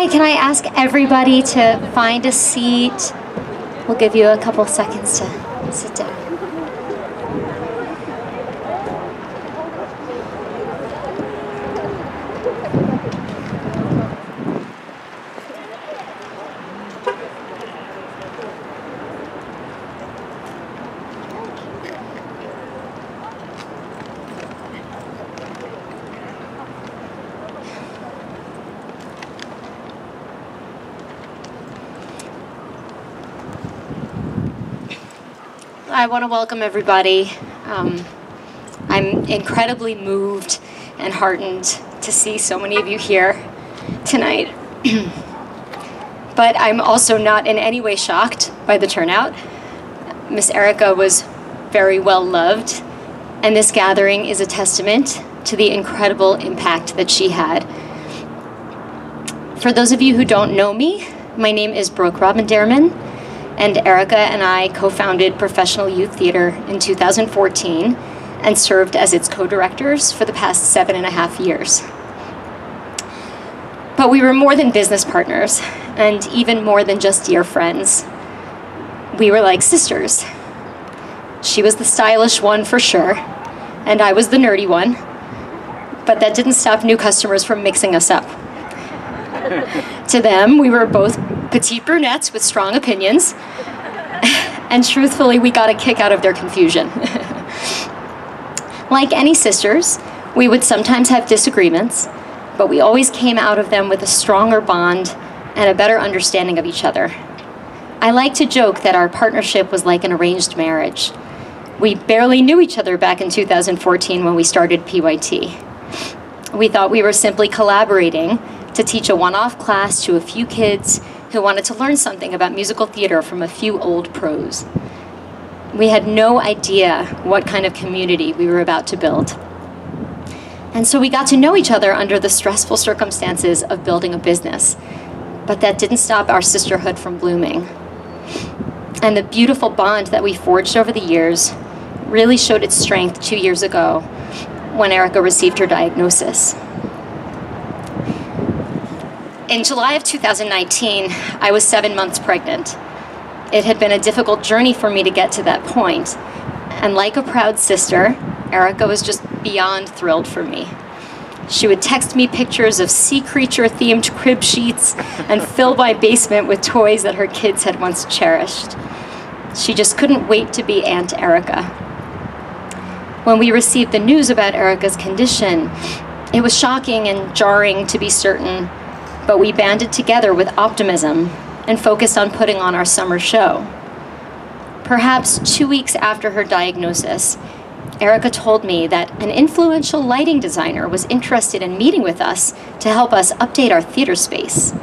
Okay, can I ask everybody to find a seat? We'll give you a couple seconds to sit down. I want to welcome everybody. I'm incredibly moved and heartened to see so many of you here tonight. But I'm also not in any way shocked by the turnout. Miss Erica was very well loved, and this gathering is a testament to the incredible impact that she had. For those of you who don't know me, my name is Brooke Robin-Derman, and Erica and I co-founded Professional Youth Theater in 2014 and served as its co-directors for the past 7.5 years. But we were more than business partners, and even more than just dear friends. We were like sisters. She was the stylish one for sure, and I was the nerdy one, but that didn't stop new customers from mixing us up. To them, we were both petite brunettes with strong opinions, and truthfully, we got a kick out of their confusion. Like any sisters, we would sometimes have disagreements, but we always came out of them with a stronger bond and a better understanding of each other. I like to joke that our partnership was like an arranged marriage. We barely knew each other back in 2014 when we started PYT. We thought we were simply collaborating to teach a one-off class to a few kids who wanted to learn something about musical theater from a few old pros. We had no idea what kind of community we were about to build. And so we got to know each other under the stressful circumstances of building a business. But that didn't stop our sisterhood from blooming. And the beautiful bond that we forged over the years really showed its strength 2 years ago when Erica received her diagnosis. In July of 2019, I was 7 months pregnant. It had been a difficult journey for me to get to that point. And like a proud sister, Erica was just beyond thrilled for me. She would text me pictures of sea creature-themed crib sheets and fill my basement with toys that her kids had once cherished. She just couldn't wait to be Aunt Erica. When we received the news about Erica's condition, it was shocking and jarring to be certain, but we banded together with optimism and focused on putting on our summer show. Perhaps 2 weeks after her diagnosis, Erica told me that an influential lighting designer was interested in meeting with us to help us update our theater space.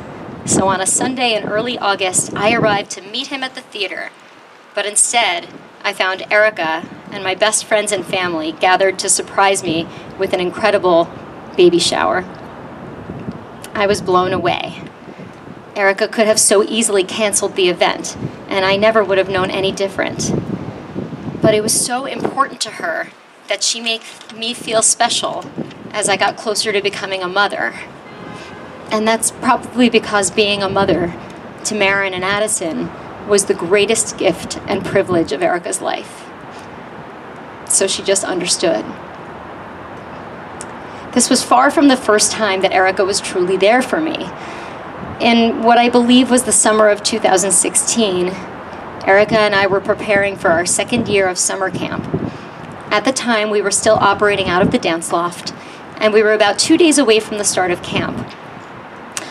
So on a Sunday in early August, I arrived to meet him at the theater, but instead, I found Erica and my best friends and family gathered to surprise me with an incredible baby shower. I was blown away. Erica could have so easily canceled the event, and I never would have known any different. But it was so important to her that she made me feel special as I got closer to becoming a mother. And that's probably because being a mother to Marin and Addison was the greatest gift and privilege of Erica's life. So she just understood. This was far from the first time that Erica was truly there for me. In what I believe was the summer of 2016, Erica and I were preparing for our second year of summer camp. At the time, we were still operating out of the dance loft, and we were about 2 days away from the start of camp.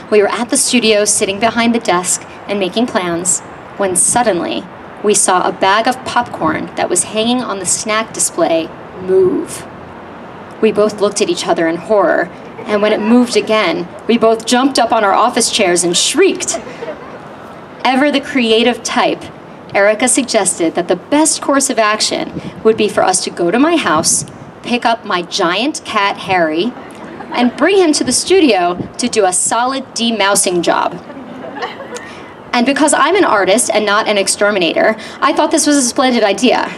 We were at the studio, sitting behind the desk and making plans, when suddenly we saw a bag of popcorn that was hanging on the snack display move. We both looked at each other in horror, and when it moved again, we both jumped up on our office chairs and shrieked. Ever the creative type, Erica suggested that the best course of action would be for us to go to my house, pick up my giant cat, Harry, and bring him to the studio to do a solid demousing job. And because I'm an artist and not an exterminator, I thought this was a splendid idea.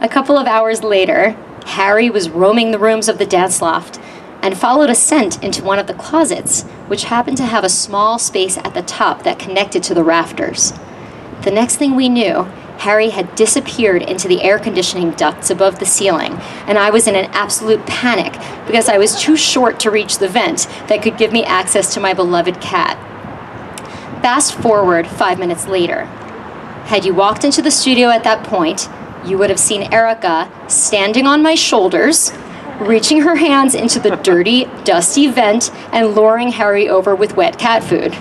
A couple of hours later, Harry was roaming the rooms of the dance loft, and followed a scent into one of the closets, which happened to have a small space at the top that connected to the rafters. The next thing we knew, Harry had disappeared into the air conditioning ducts above the ceiling, and I was in an absolute panic because I was too short to reach the vent that could give me access to my beloved cat. Fast forward 5 minutes later. Had you walked into the studio at that point, you would have seen Erica standing on my shoulders, reaching her hands into the dirty, dusty vent and luring Harry over with wet cat food.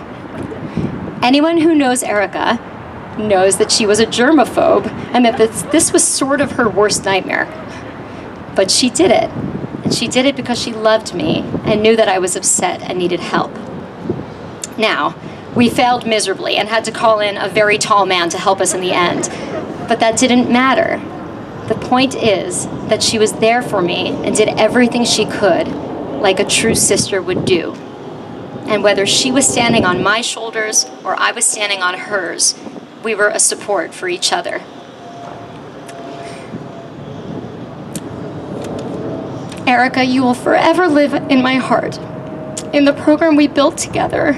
Anyone who knows Erica knows that she was a germaphobe and that this was sort of her worst nightmare. But she did it. And she did it because she loved me and knew that I was upset and needed help. Now, we failed miserably and had to call in a very tall man to help us in the end. But that didn't matter. The point is that she was there for me and did everything she could, like a true sister would do. And whether she was standing on my shoulders or I was standing on hers, we were a support for each other. Erica, you will forever live in my heart, in the program we built together,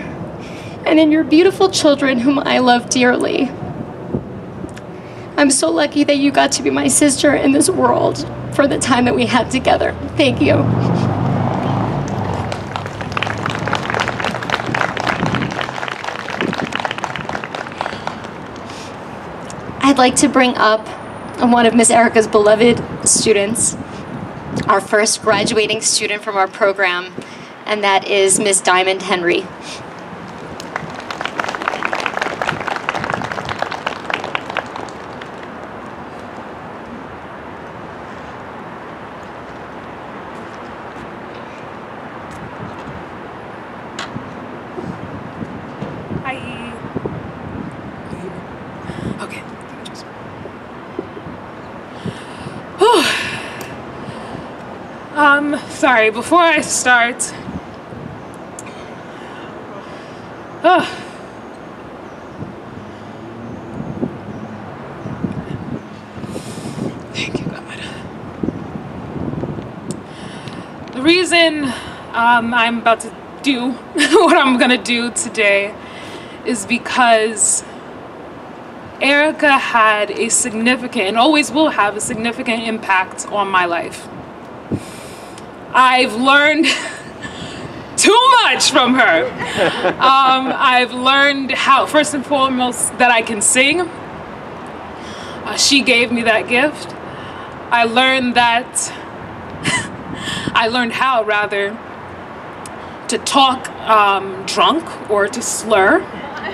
and in your beautiful children whom I love dearly. I'm so lucky that you got to be my sister in this world for the time that we had together. Thank you. I'd like to bring up one of Miss Erica's beloved students, our first graduating student from our program, and that is Miss Diamond Henry. Sorry, before I start, thank you, God. The reason I'm about to do what I'm gonna do today is because Erica had a significant, and always will have a significant impact on my life. I've learned too much from her. I've learned how, first and foremost, that I can sing. She gave me that gift. I learned how to talk drunk or to slur,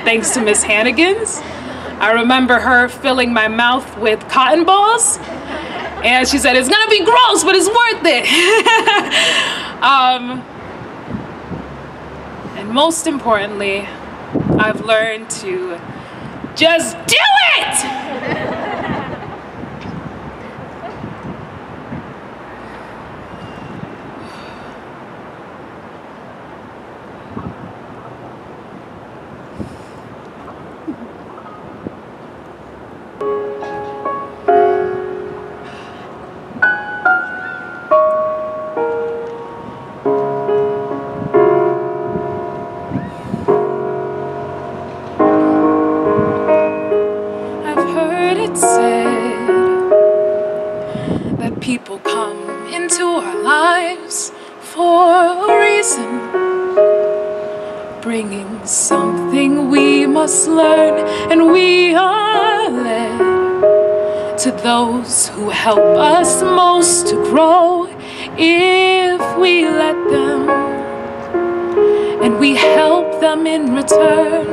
thanks to Miss Hannigan's. I remember her filling my mouth with cotton balls, and she said, "It's gonna be gross, but it's worth it." And most importantly, I've learned to just do it! People come into our lives for a reason, bringing something we must learn, and we are led to those who help us most to grow if we let them, and we help them in return.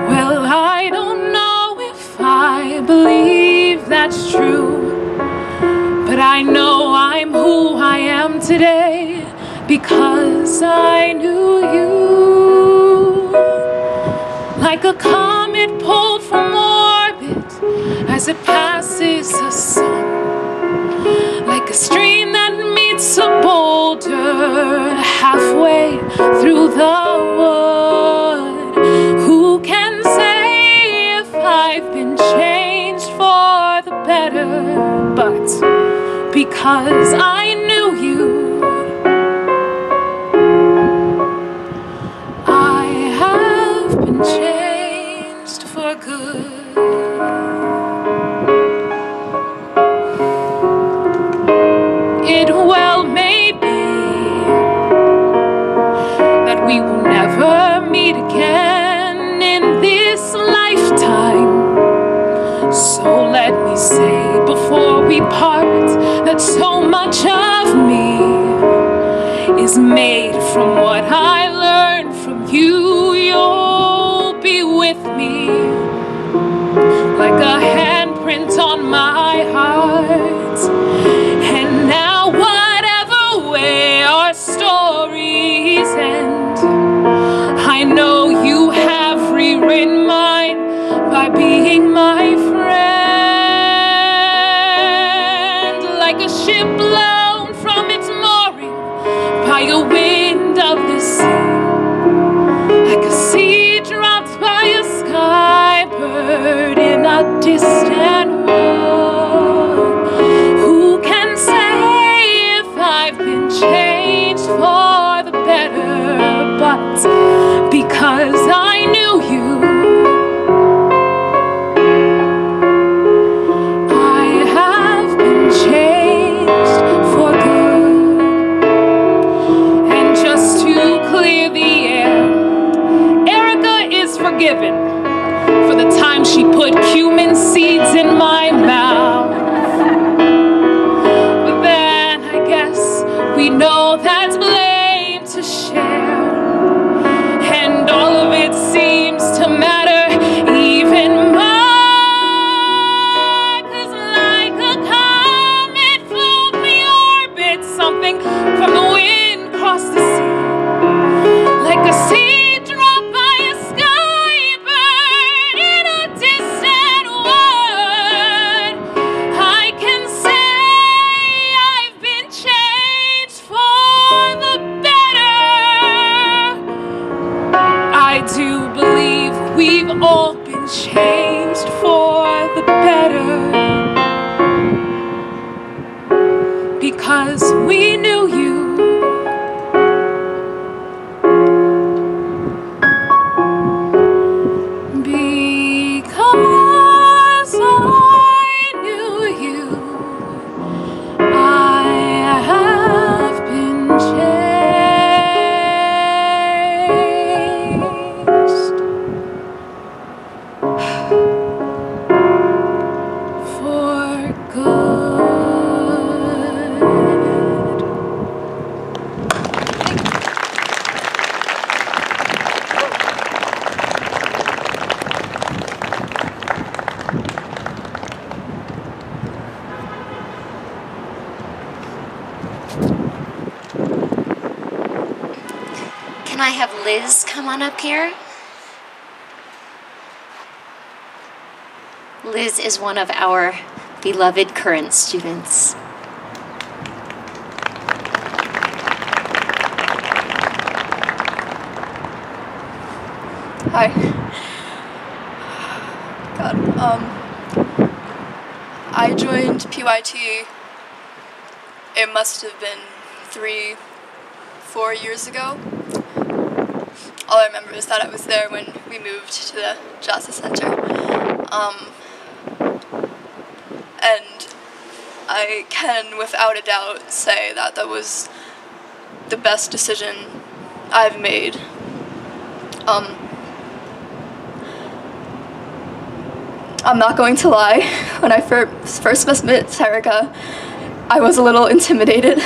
Well, I don't know if I believe that's true, but I know I'm who I am today because I knew you. Like a comet pulled from orbit as it passes the sun, like a stream that meets a boulder halfway through the wood. Who can say if I've been changed for the better? But because I knew you, part, that so much of me is made from what I learned from you. You'll be with me like a handprint on my heart. And now whatever way our stories end, I know you have rewritten mine by being my friend. Like a ship blown from its mooring by a wind of the sea, like a seed dropped by a sky bird in a distant world. Who can say if I've been changed for the better? But because I knew you, I have been changed for good. And just to clear the air, Erica is forgiven for the time she put cumin seeds in my mouth. But then I guess we know that's blame to share, and all of it seems to matter even more. 'Cause like a comet flew the orbit, something from the wind crossed the sea, like a seed dropped by a sky bird in a distant wood. I can say I've been changed for the better. I do believe we've all been changed for the better, because we knew you. Because I knew you, I have been changed for good. Can I have Liz come on up here? Liz is one of our beloved current students. Hi. God, I joined PYT, it must have been 3-4 years ago. All I remember is that I was there when we moved to the Justice Center. And I can, without a doubt, say that that was the best decision I've made. I'm not going to lie, when I first met Erica, I was a little intimidated.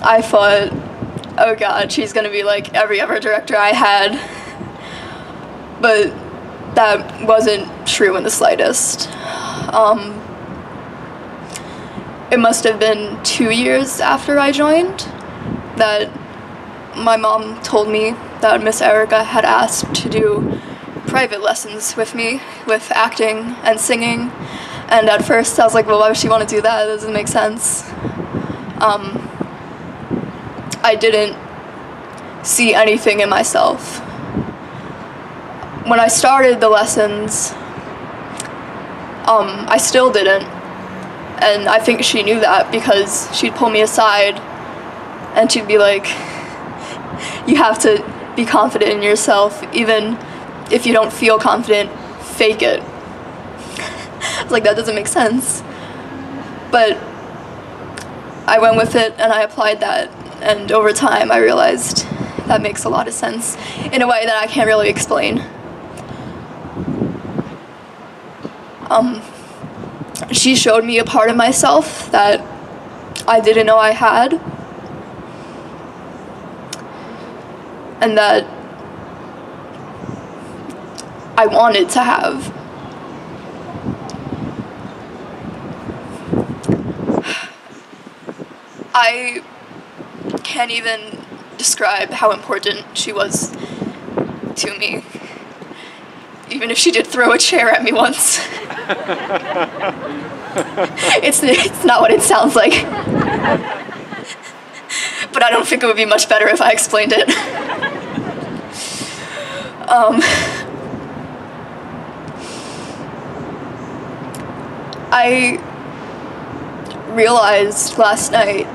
I thought, oh god, she's gonna be like every other director I had. But that wasn't true in the slightest. It must have been 2 years after I joined that my mom told me that Miss Erica had asked to do private lessons with me, with acting and singing. And at first I was like, well, why would she want to do that? That doesn't make sense. I didn't see anything in myself. When I started the lessons, I still didn't. And I think she knew that because she'd pull me aside and she'd be like, you have to be confident in yourself, even if you don't feel confident, fake it. I was like, that doesn't make sense. But I went with it and I applied that, and over time I realized that makes a lot of sense in a way that I can't really explain. She showed me a part of myself that I didn't know I had, and that I wanted to have. I can't even describe how important she was to me, even if she did throw a chair at me once. It's not what it sounds like. But I don't think it would be much better if I explained it. I realized last night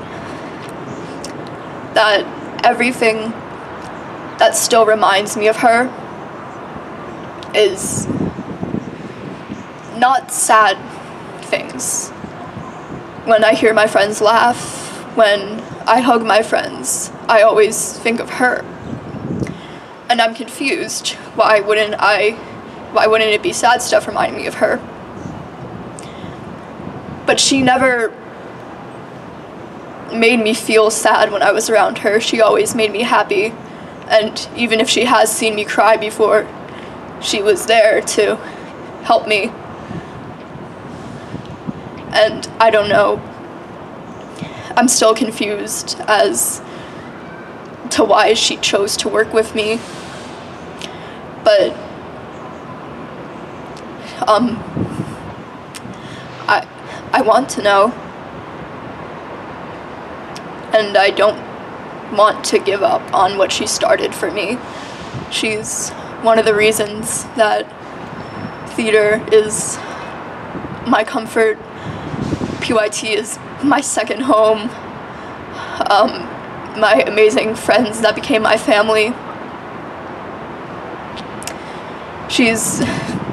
that everything that still reminds me of her is not sad things. When I hear my friends laugh, when I hug my friends, I always think of her. And I'm confused. Why wouldn't it be sad stuff reminding me of her? But she never made me feel sad when I was around her. She always made me happy. And even if she has seen me cry before, she was there to help me. And I don't know. I'm still confused as to why she chose to work with me. But I want to know. And I don't want to give up on what she started for me. She's one of the reasons that theater is my comfort. PYT is my second home. My amazing friends that became my family. She's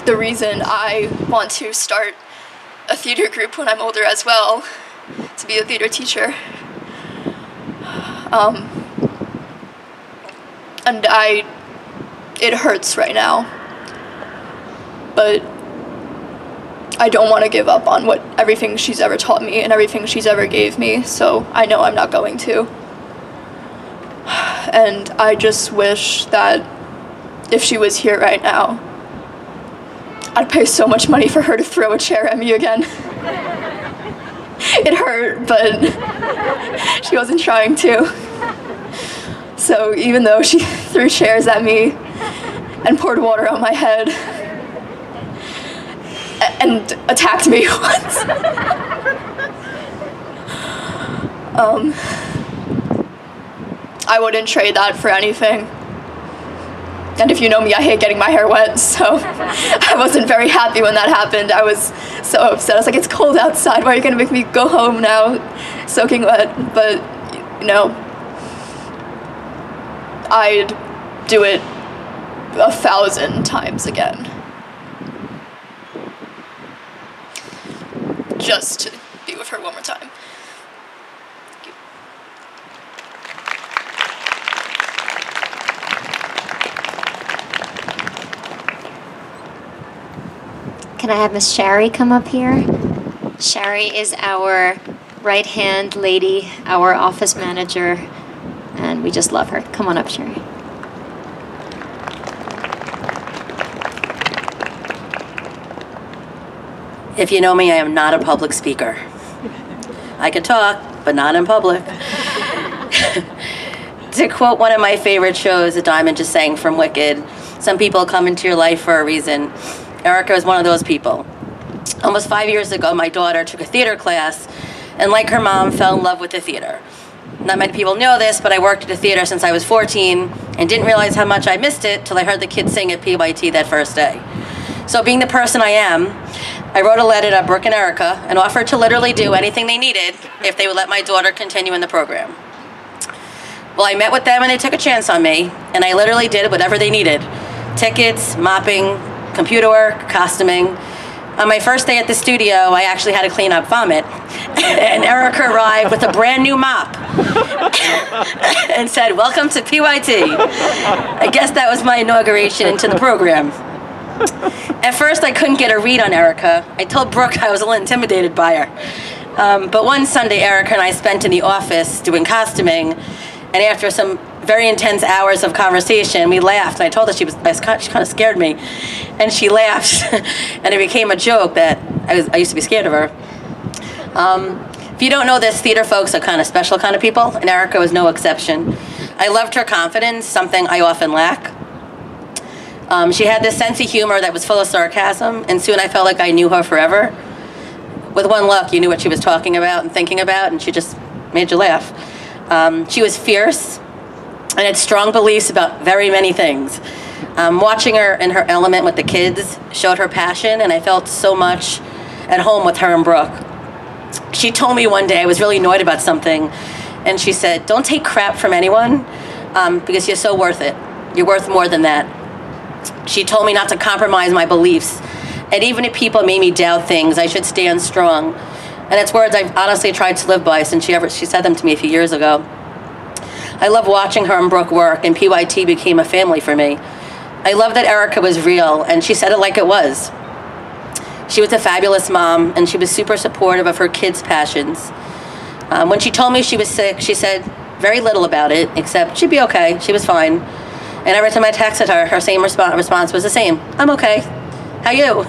the reason I want to start a theater group when I'm older as well, to be a theater teacher. And it hurts right now, but I don't want to give up on everything she's ever taught me and everything she's ever gave me, so I know I'm not going to. And I just wish that if she was here right now, I'd pay so much money for her to throw a chair at me again. It hurt, but she wasn't trying to. So even though she threw chairs at me and poured water on my head and attacked me once, I wouldn't trade that for anything. And if you know me, I hate getting my hair wet, so I wasn't very happy when that happened. I was so upset. I was like, it's cold outside. Why are you going to make me go home now, soaking wet? But, you know, I'd do it 1,000 times again. Just to be with her one more time. Can I have Miss Sherry come up here? Sherry is our right-hand lady, our office manager, and we just love her. Come on up, Sherry. If you know me, I am not a public speaker. I can talk, but not in public. To quote one of my favorite shows that Diamond just sang from Wicked, some people come into your life for a reason. Erica is one of those people. Almost 5 years ago, my daughter took a theater class, and like her mom, fell in love with the theater. Not many people know this, but I worked at a theater since I was 14 and didn't realize how much I missed it till I heard the kids sing at PYT that first day. So being the person I am, I wrote a letter to Brooke and Erica and offered to literally do anything they needed if they would let my daughter continue in the program. Well, I met with them and they took a chance on me, and I literally did whatever they needed. Tickets, mopping, computer work, costuming. On my first day at the studio, I actually had to clean up vomit. And Erica arrived with a brand new mop and said, "Welcome to PYT." I guess that was my inauguration into the program. At first, I couldn't get a read on Erica. I told Brooke I was a little intimidated by her. But one Sunday, Erica and I spent in the office doing costuming, and after some very intense hours of conversation, we laughed. And I told her she kind of scared me, and she laughed, and it became a joke that I used to be scared of her. If you don't know this, theater folks are kind of special kind of people, and Erica was no exception. I loved her confidence, something I often lack. She had this sense of humor that was full of sarcasm, and soon I felt like I knew her forever. With one look, you knew what she was talking about and thinking about, and she just made you laugh. She was fierce and had strong beliefs about very many things. Watching her in her element with the kids showed her passion, and I felt so much at home with her and Brooke. She told me one day I was really annoyed about something, and she said, "Don't take crap from anyone because you're so worth it. You're worth more than that." She told me not to compromise my beliefs, and even if people made me doubt things, I should stand strong. And it's words I've honestly tried to live by since she said them to me a few years ago. I love watching her and Brooke work, and PYT became a family for me. I love that Erica was real, and she said it like it was. She was a fabulous mom, and she was super supportive of her kids' passions. When she told me she was sick, she said very little about it, except she'd be okay, she was fine. And every time I texted her, her same response was the same. "I'm okay. How you?"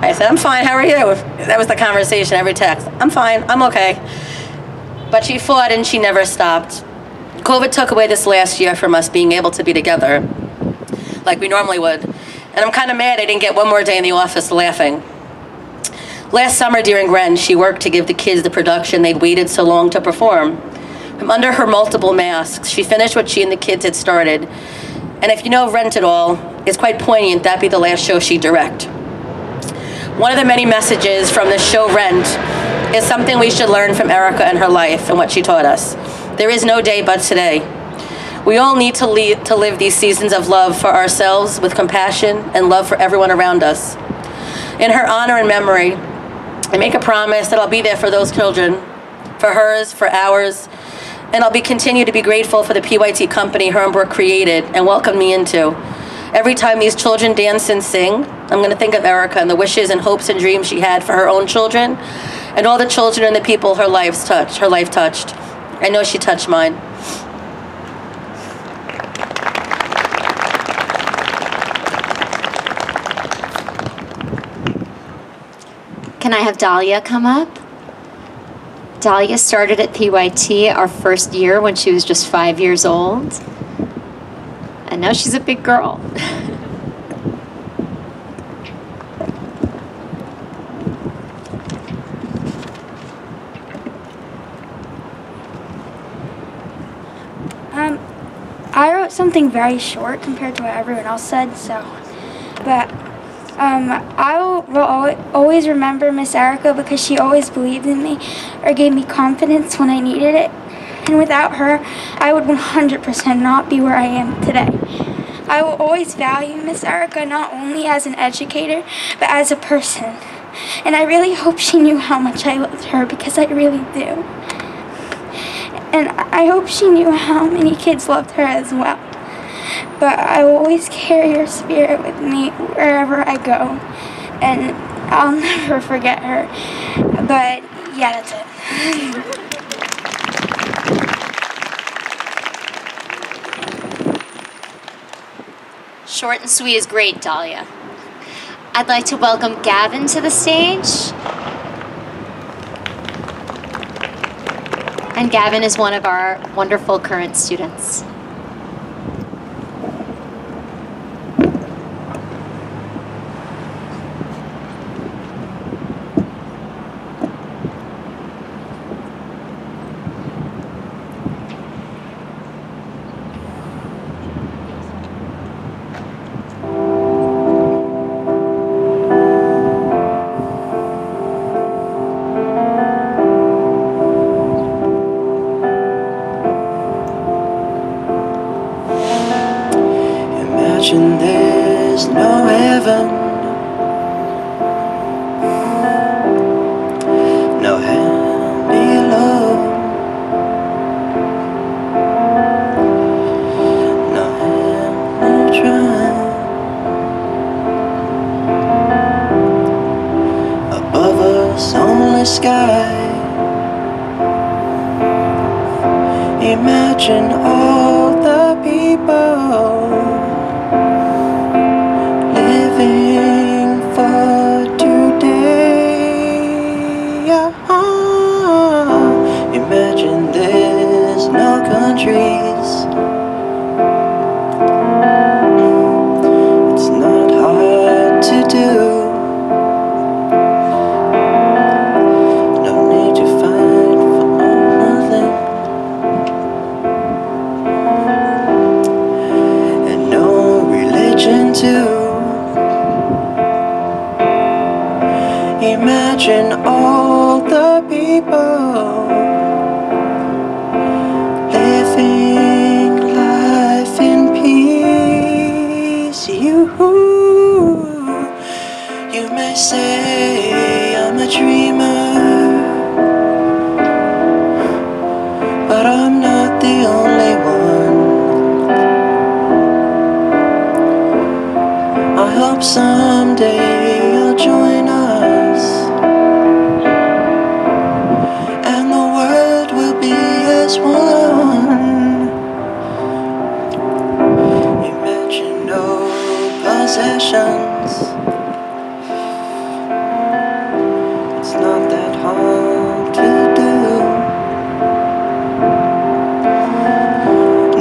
I said, "I'm fine, how are you?" That was the conversation, every text. "I'm fine, I'm okay." But she fought and she never stopped. COVID took away this last year from us being able to be together like we normally would. And I'm kind of mad I didn't get one more day in the office laughing. Last summer during Rent, she worked to give the kids the production they'd waited so long to perform. From under her multiple masks, she finished what she and the kids had started. And if you know Rent at all, it's quite poignant that be the last show she'd direct. One of the many messages from the show Rent is something we should learn from Erica and her life and what she taught us. There is no day but today. We all need to live these seasons of love for ourselves with compassion and love for everyone around us. In her honor and memory, I make a promise that I'll be there for those children, for hers, for ours, and I'll continue to be grateful for the PYT company her and Brooke created and welcomed me into. Every time these children dance and sing, I'm going to think of Erica and the wishes and hopes and dreams she had for her own children and all the children and the people her life touched. I know she touched mine. Can I have Dahlia come up? Dahlia started at PYT our first year when she was just 5 years old. And now she's a big girl. I wrote something very short compared to what everyone else said, but I will always remember Miss Erica because she always believed in me or gave me confidence when I needed it. And without her, I would 100% not be where I am today. I will always value Miss Erica not only as an educator, but as a person. And I really hope she knew how much I loved her because I really do. And I hope she knew how many kids loved her as well. But I will always carry her spirit with me wherever I go. And I'll never forget her. But yeah, that's it. Short and sweet is great, Dahlia. I'd like to welcome Gavin to the stage. And Gavin is one of our wonderful current students. above us only sky. Imagine all the people living for today. Imagine there's no countries. It's not hard to do. Imagine all the people living life in peace. You may say I'm a dreamer, but I'm not the only one. I hope someday you'll join us, and the world will be as one. Imagine no possessions. It's not that hard to do.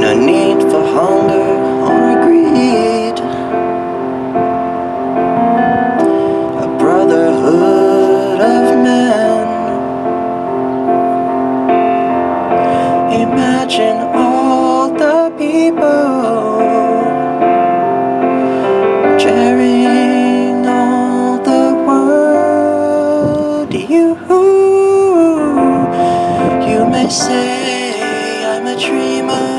No need for hunger or greed. A brotherhood of men. Imagine all the people sharing all the world. You may say I'm a dreamer,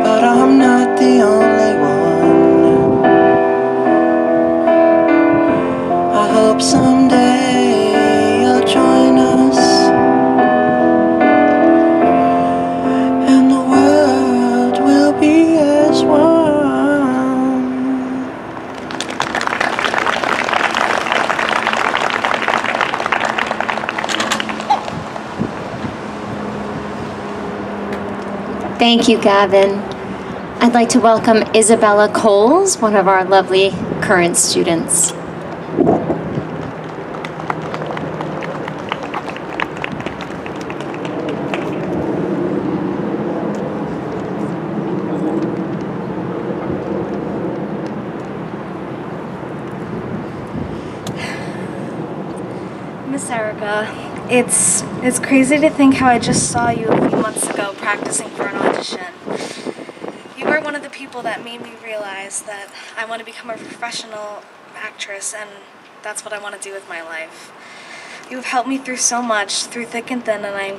but I'm not the only one. I hope someday you'll join us, and the world will be as one. Thank you, Gavin. I'd like to welcome Isabella Coles, one of our lovely current students. Miss Erica, it's crazy to think how I just saw you a few months ago practicing for an audition. You were one of the people that made me realize that I want to become a professional actress, and that's what I want to do with my life. You've helped me through so much, through thick and thin, and I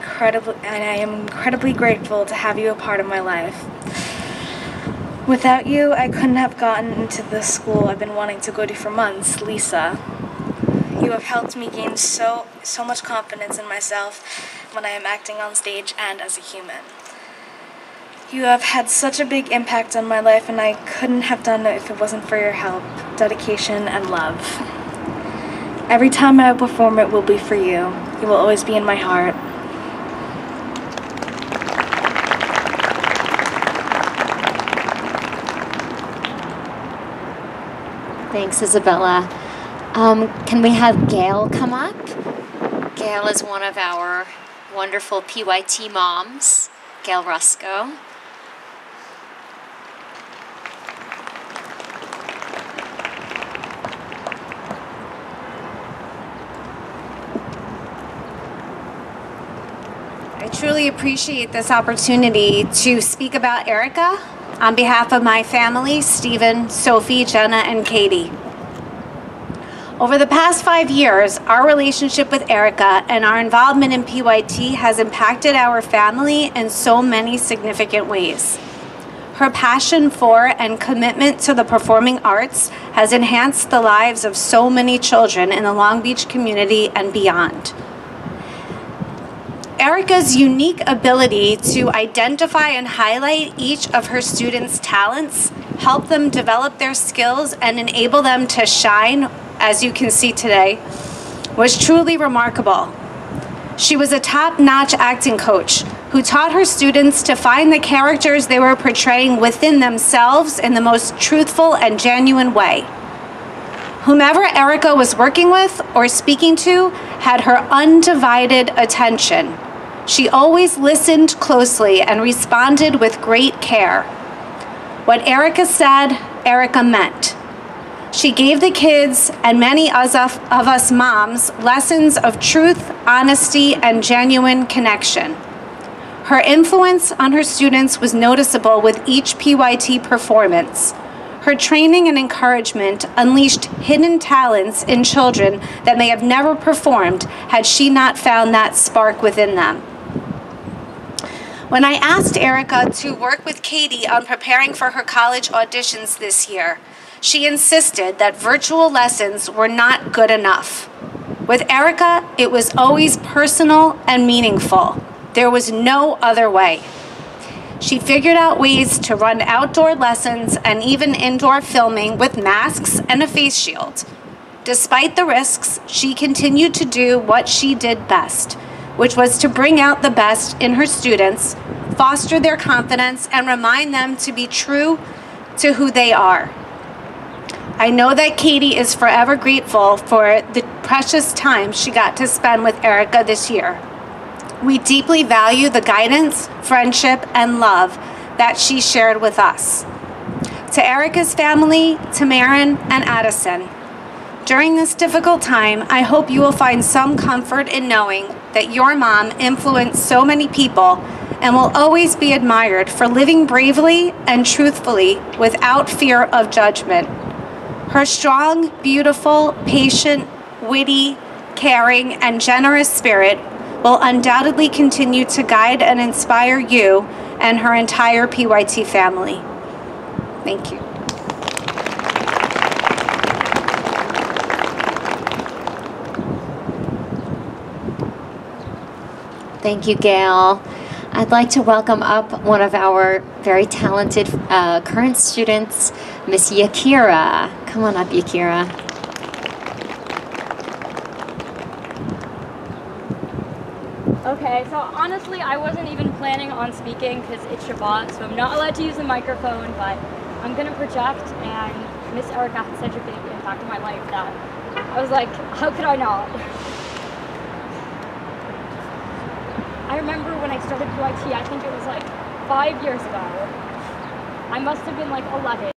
am incredibly grateful to have you a part of my life. Without you, I couldn't have gotten into the school I've been wanting to go to for months, Lisa. You have helped me gain so much confidence in myself when I am acting on stage and as a human. You have had such a big impact on my life, and I couldn't have done it if it wasn't for your help, dedication, and love. Every time I perform, it will be for you. You will always be in my heart. Thanks, Isabella. Can we have Gail come up? Gail is one of our wonderful PYT moms, Gail Rusco. I truly appreciate this opportunity to speak about Erica on behalf of my family, Stephen, Sophie, Jenna, and Katie. Over the past 5 years, our relationship with Erica and our involvement in PYT has impacted our family in so many significant ways. Her passion for and commitment to the performing arts has enhanced the lives of so many children in the Long Beach community and beyond. Erica's unique ability to identify and highlight each of her students' talents, help them develop their skills, and enable them to shine, as you can see today, was truly remarkable. She was a top-notch acting coach who taught her students to find the characters they were portraying within themselves in the most truthful and genuine way. Whomever Erica was working with or speaking to had her undivided attention. She always listened closely and responded with great care. What Erica said, Erica meant. She gave the kids and many of us moms lessons of truth, honesty, and genuine connection. Her influence on her students was noticeable with each PYT performance. Her training and encouragement unleashed hidden talents in children that may have never performed had she not found that spark within them. When I asked Erica to work with Katie on preparing for her college auditions this year, she insisted that virtual lessons were not good enough. With Erica, it was always personal and meaningful. There was no other way. She figured out ways to run outdoor lessons and even indoor filming with masks and a face shield. Despite the risks, she continued to do what she did best, which was to bring out the best in her students, foster their confidence, and remind them to be true to who they are. I know that Katie is forever grateful for the precious time she got to spend with Erica this year. We deeply value the guidance, friendship, and love that she shared with us. To Erica's family, to Marin and Addison, during this difficult time, I hope you will find some comfort in knowing that your mom influenced so many people and will always be admired for living bravely and truthfully without fear of judgment. Her strong, beautiful, patient, witty, caring, and generous spirit will undoubtedly continue to guide and inspire you and her entire PYT family. Thank you. Thank you, Gail. I'd like to welcome up one of our very talented current students, Miss Yakira. Come on up, Yakira. Okay, so honestly, I wasn't even planning on speaking because it's Shabbat, so I'm not allowed to use the microphone, but I'm going to project, and Miss Erica had such a big impact on my life that I was like, how could I not? I remember when I started PYT, I think it was like 5 years ago. I must have been like 11.